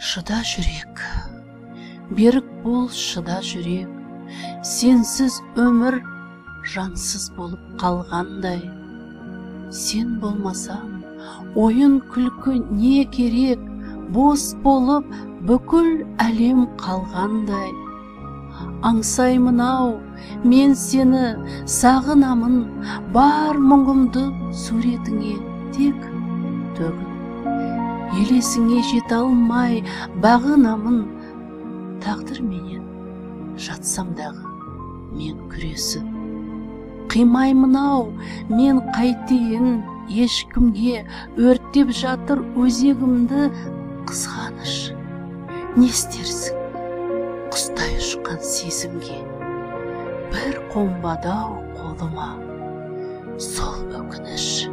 Шыда жүрек, берік бол шыда жүрек, сенсіз өмір жансыз болып қалғандай. Сен болмасаң, ойын күлкі не керек, бос болып бүкіл әлем қалғандай. Аңсаймын ау, мен сені сағынамын, бар мұңымды суретіңе тек төгіп. Елесіңе жете алмай бағынамын, тағдыр менен жатсам дағы мен күресіп. Қимаймын ау, мен қайтейін ешкімге, өрттеп жатыр өзегімді қызғаныш. Не істерсің құстай ұшқан сезімге, бір қонбады ау қолыма сол өкініш.